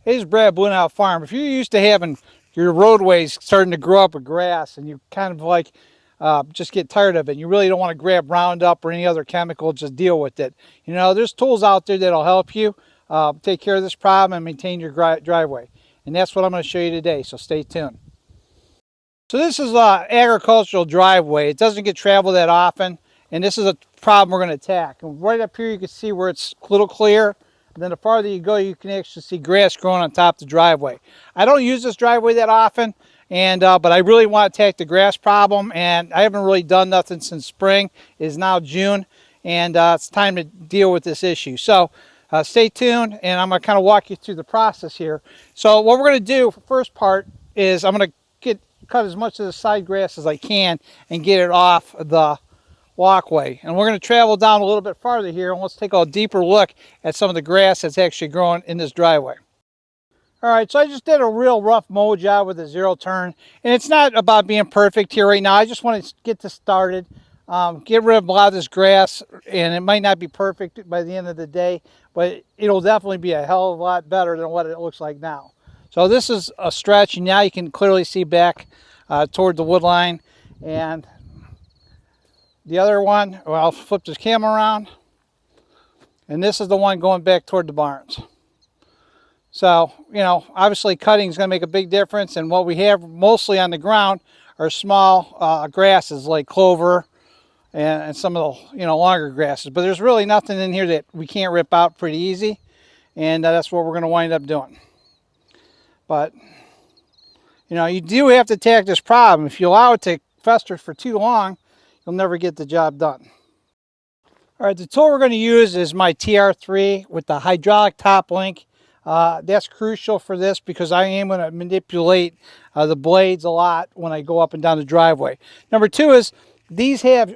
Hey, this is Brad, Blue Nile Farm. If you're used to having your roadways starting to grow up with grass and you kind of like just get tired of it, and you really don't want to grab Roundup or any other chemical, just deal with it. You know, there's tools out there that'll help you take care of this problem and maintain your driveway. And that's what I'm going to show you today, so stay tuned. So this is an agricultural driveway. It doesn't get traveled that often, and this is a problem we're going to attack. And right up here you can see where it's a little clear. And then the farther you go, you can actually see grass growing on top of the driveway. I don't use this driveway that often, and but I really want to attack the grass problem, and I haven't really done nothing since spring. It is now June, and it's time to deal with this issue. So stay tuned, and I'm going to kind of walk you through the process here. So what we're going to do, first part, is I'm going to cut as much of the side grass as I can and get it off the walkway. And we're going to travel down a little bit farther here, and let's take a deeper look at some of the grass that's actually growing in this driveway. All right, so I just did a real rough mow job with a zero turn, and it's not about being perfect here right now. I just want to get this started, get rid of a lot of this grass, and it might not be perfect by the end of the day, but it'll definitely be a hell of a lot better than what it looks like now. So this is a stretch, and now you can clearly see back toward the wood line. And the other one, well, I'll flip this camera around, and this is the one going back toward the barns. So, you know, obviously cutting is going to make a big difference, and what we have mostly on the ground are small grasses like clover and some of the, you know, longer grasses. But there's really nothing in here that we can't rip out pretty easy, and that's what we're going to wind up doing. But, you know, you do have to attack this problem. If you allow it to fester for too long, you'll never get the job done. All right, the tool we're going to use is my TR3 with the hydraulic top link. That's crucial for this because I am going to manipulate the blades a lot when I go up and down the driveway. Number two is these have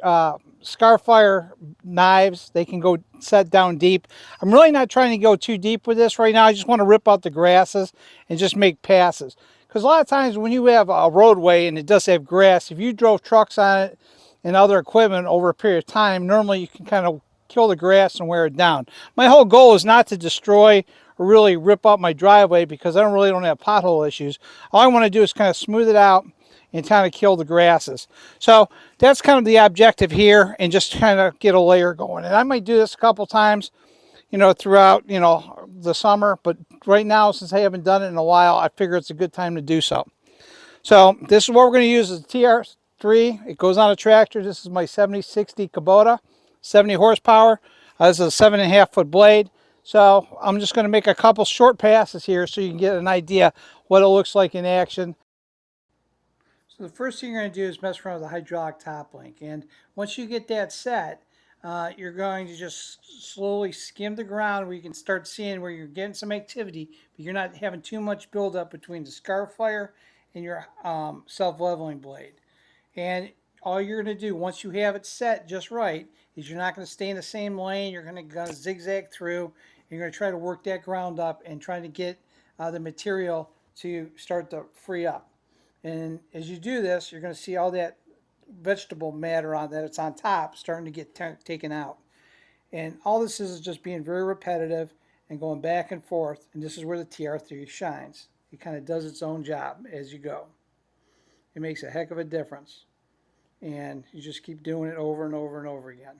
Scarfire knives. They can go set down deep. I'm really not trying to go too deep with this right now. I just want to rip out the grasses and just make passes. Because a lot of times when you have a roadway and it does have grass, if you drove trucks on it and other equipment over a period of time, normally you can kind of kill the grass and wear it down. My whole goal is not to destroy or really rip up my driveway because I really don't have pothole issues. All I want to do is kind of smooth it out and kind of kill the grasses. So that's kind of the objective here, and just kind of get a layer going. And I might do this a couple times, you know, throughout, you know, the summer, but right now, since I haven't done it in a while, I figure it's a good time to do so. So this is what we're going to use is TR3. It goes on a tractor. This is my 7060 Kubota, 70 horsepower. This is a 7.5 foot blade. So I'm just going to make a couple short passes here so you can get an idea what it looks like in action. So the first thing you're going to do is mess around with the hydraulic top link. And once you get that set, you're going to just slowly skim the ground where you can start seeing where you're getting some activity, but you're not having too much buildup between the Scarfire and your self-leveling blade. And all you're going to do once you have it set just right is you're not going to stay in the same lane. You're going to zigzag through. You're going to try to work that ground up and try to get the material to start to free up. And as you do this, you're going to see all that vegetable matter on that it's on top starting to get taken out. And all this is just being very repetitive and going back and forth. And this is where the TR3 shines. It kind of does its own job as you go. It makes a heck of a difference. And you just keep doing it over and over and over again.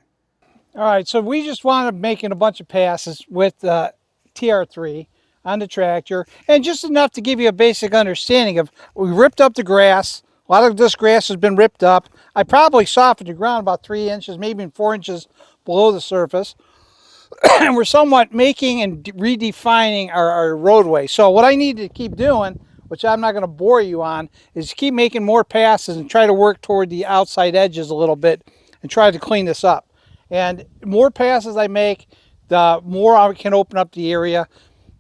All right, so we just wound up making a bunch of passes with TR3 on the tractor, and just enough to give you a basic understanding of, we ripped up the grass. A lot of this grass has been ripped up. I probably softened the ground about 3 inches, maybe 4 inches below the surface. And we're somewhat making and redefining our roadway. So what I need to keep doing, which I'm not going to bore you on, is keep making more passes and try to work toward the outside edges a little bit and try to clean this up. And more passes I make, the more I can open up the area.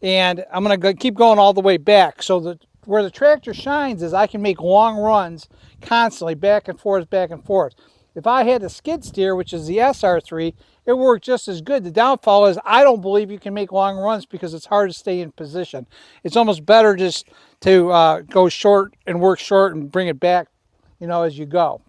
And I'm going to keep going all the way back. So where the tractor shines is I can make long runs constantly, back and forth, back and forth. If I had a skid steer, which is the SR3, it worked just as good. The downfall is I don't believe you can make long runs because it's hard to stay in position. It's almost better just to go short and work short and bring it back, you know, as you go.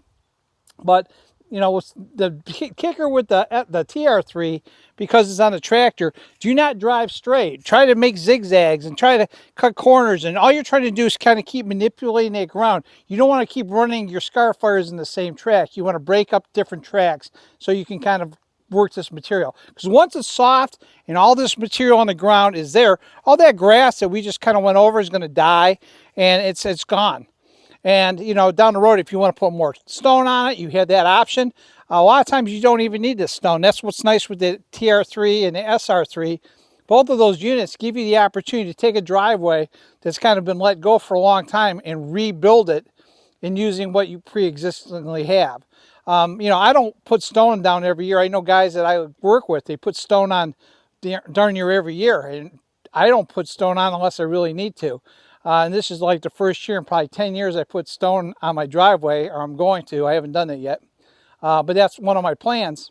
But you know, with the kicker with the TR3, because it's on a tractor, do not drive straight. Try to make zigzags and try to cut corners, and all you're trying to do is kind of keep manipulating that ground. You don't want to keep running your Scarfires in the same track. You want to break up different tracks so you can kind of work this material, because once it's soft and all this material on the ground is there, all that grass that we just kind of went over is going to die, and it's gone. And you know, down the road, if you want to put more stone on it, you have that option. A lot of times you don't even need this stone. That's what's nice with the TR3 and the SR3. Both of those units give you the opportunity to take a driveway that's kind of been let go for a long time and rebuild it in using what you pre-existingly have. You know, I don't put stone down every year. I know guys that I work with, they put stone on darn near every year, and I don't put stone on unless I really need to. And this is like the first year in probably 10 years I put stone on my driveway, or I'm going to. I haven't done it yet. But that's one of my plans.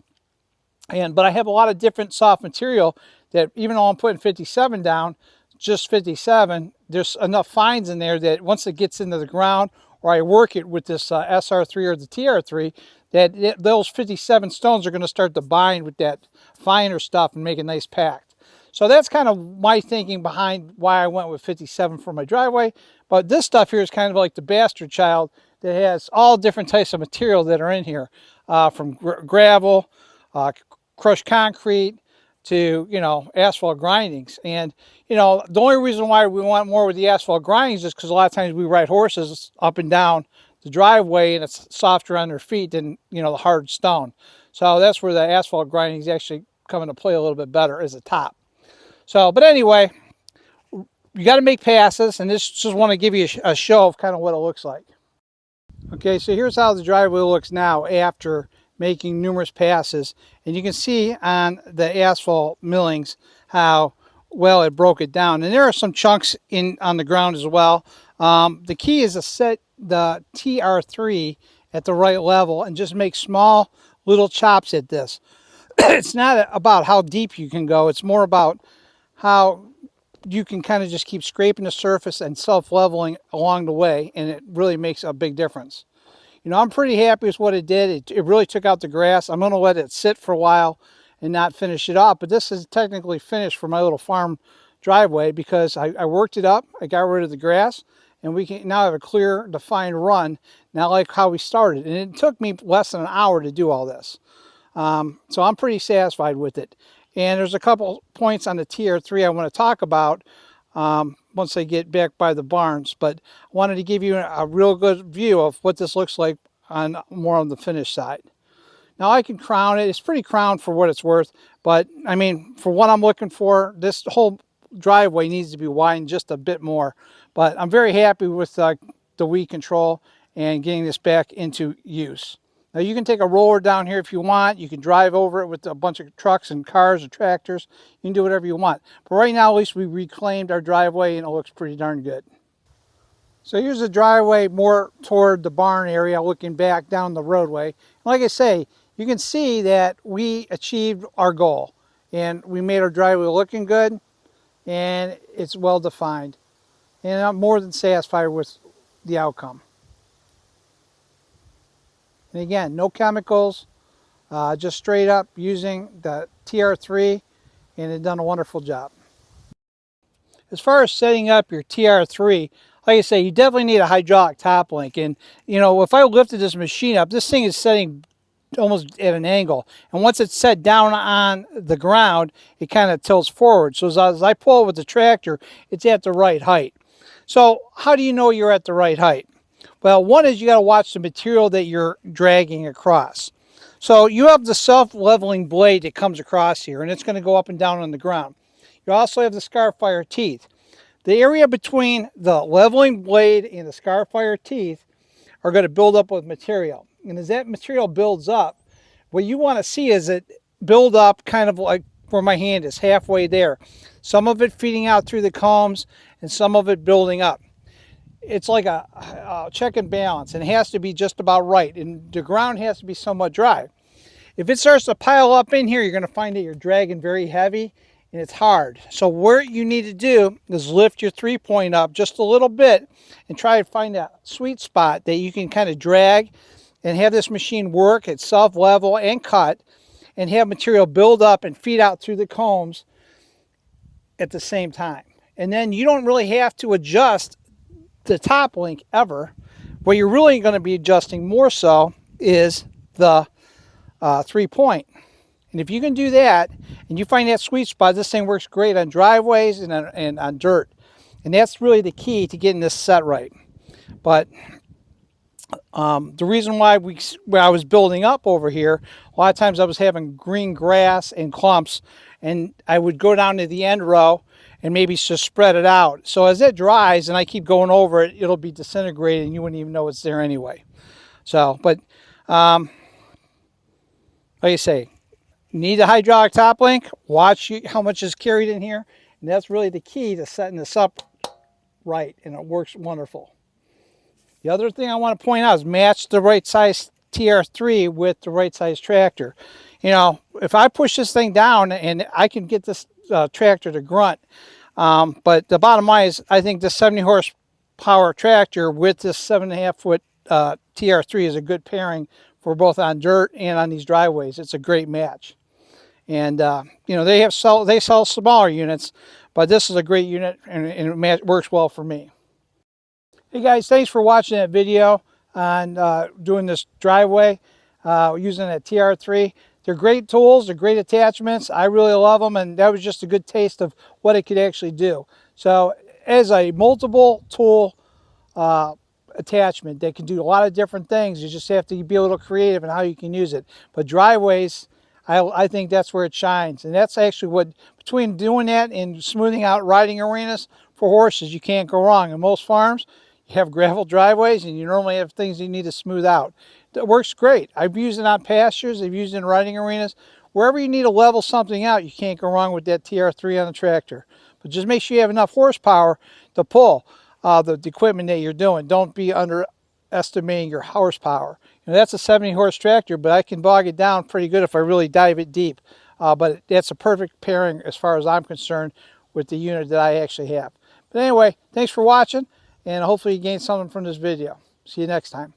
But I have a lot of different soft material that, even though I'm putting 57 down, just 57, there's enough fines in there that once it gets into the ground, or I work it with this SR3 or the TR3, that those 57 stones are going to start to bind with that finer stuff and make a nice pack. So that's kind of my thinking behind why I went with 57 for my driveway. But this stuff here is kind of like the bastard child that has all different types of material that are in here, from gravel, crushed concrete, to, you know, asphalt grindings. And, you know, the only reason why we want more with the asphalt grindings is because a lot of times we ride horses up and down the driveway and it's softer on their feet than, you know, the hard stone. So that's where the asphalt grindings actually come into play a little bit better as a top. So, but anyway, you got to make passes, and this just want to give you a show of kind of what it looks like. Okay, so here's how the driveway looks now after making numerous passes, and you can see on the asphalt millings how well it broke it down. And there are some chunks on the ground as well. The key is to set the TR3 at the right level and just make small little chops at this. It's not about how deep you can go, it's more about how you can kind of just keep scraping the surface and self-leveling along the way, and it really makes a big difference. You know, I'm pretty happy with what it did. It really took out the grass. I'm going to let it sit for a while and not finish it up, but this is technically finished for my little farm driveway because I worked it up, I got rid of the grass, and we can now have a clear, defined run, not like how we started. And it took me less than an hour to do all this. So I'm pretty satisfied with it. And there's a couple points on the TR3 I want to talk about once I get back by the barns, but I wanted to give you a real good view of what this looks like more on the finished side. Now I can crown it. It's pretty crowned for what it's worth, but I mean, for what I'm looking for, this whole driveway needs to be widened just a bit more. But I'm very happy with the weed control and getting this back into use. Now you can take a roller down here if you want. You can drive over it with a bunch of trucks and cars or tractors. You can do whatever you want. But right now, at least we reclaimed our driveway and it looks pretty darn good. So here's the driveway more toward the barn area, looking back down the roadway. Like I say, you can see that we achieved our goal. And we made our driveway looking good, and it's well defined. And I'm more than satisfied with the outcome. And again, no chemicals, just straight up using the TR3, and it done a wonderful job. As far as setting up your TR3, like I say, you definitely need a hydraulic top link. And you know, if I lifted this machine up, this thing is setting almost at an angle. And once it's set down on the ground, it kind of tilts forward. So as I pull with the tractor, it's at the right height. So how do you know you're at the right height? Well, one is you got to watch the material that you're dragging across. So you have the self-leveling blade that comes across here, and it's going to go up and down on the ground. You also have the Scarfire teeth. The area between the leveling blade and the Scarfire teeth are going to build up with material. And as that material builds up, what you want to see is it build up kind of like where my hand is, halfway there. Some of it feeding out through the combs and some of it building up. It's like a check and balance, and it has to be just about right, and the ground has to be somewhat dry. If it starts to pile up in here, you're going to find that you're dragging very heavy and it's hard. So what you need to do is lift your 3-point up just a little bit and try to find that sweet spot that you can kind of drag and have this machine work at self-level and cut, and have material build up and feed out through the combs at the same time. And then you don't really have to adjust the top link ever. What you're really going to be adjusting more so is the 3-point. And if you can do that and you find that sweet spot, this thing works great on driveways and on dirt. And that's really the key to getting this set right. But the reason why I was building up over here, a lot of times I was having green grass and clumps, and I would go down to the end row and maybe just spread it out. So as it dries and I keep going over it, it'll be disintegrated and you wouldn't even know it's there anyway. So, but like I say, need a hydraulic top link, watch how much is carried in here, and that's really the key to setting this up right, and it works wonderful. The other thing I want to point out is match the right size TR3 with the right size tractor. You know, if I push this thing down and I can get this tractor to grunt, but the bottom line is I think the 70 horsepower tractor with this 7.5 foot TR3 is a good pairing for both on dirt and on these driveways. It's a great match. And you know, they sell smaller units, but this is a great unit, and it works well for me. Hey guys, thanks for watching that video on doing this driveway using that TR3. They're great tools, they're great attachments. I really love them, and that was just a good taste of what it could actually do. So as a multiple tool attachment, they can do a lot of different things. You just have to be a little creative in how you can use it. But driveways, I think that's where it shines. And that's actually what, between doing that and smoothing out riding arenas for horses, you can't go wrong. In most farms, you have gravel driveways and you normally have things you need to smooth out. It works great. I've used it on pastures, I've used it in riding arenas. Wherever you need to level something out, you can't go wrong with that TR3 on the tractor. But just make sure you have enough horsepower to pull the equipment that you're doing. Don't be underestimating your horsepower. You know, that's a 70 horse tractor, but I can bog it down pretty good if I really dive it deep. But that's a perfect pairing as far as I'm concerned with the unit that I actually have. But anyway, thanks for watching, and hopefully you gained something from this video. See you next time.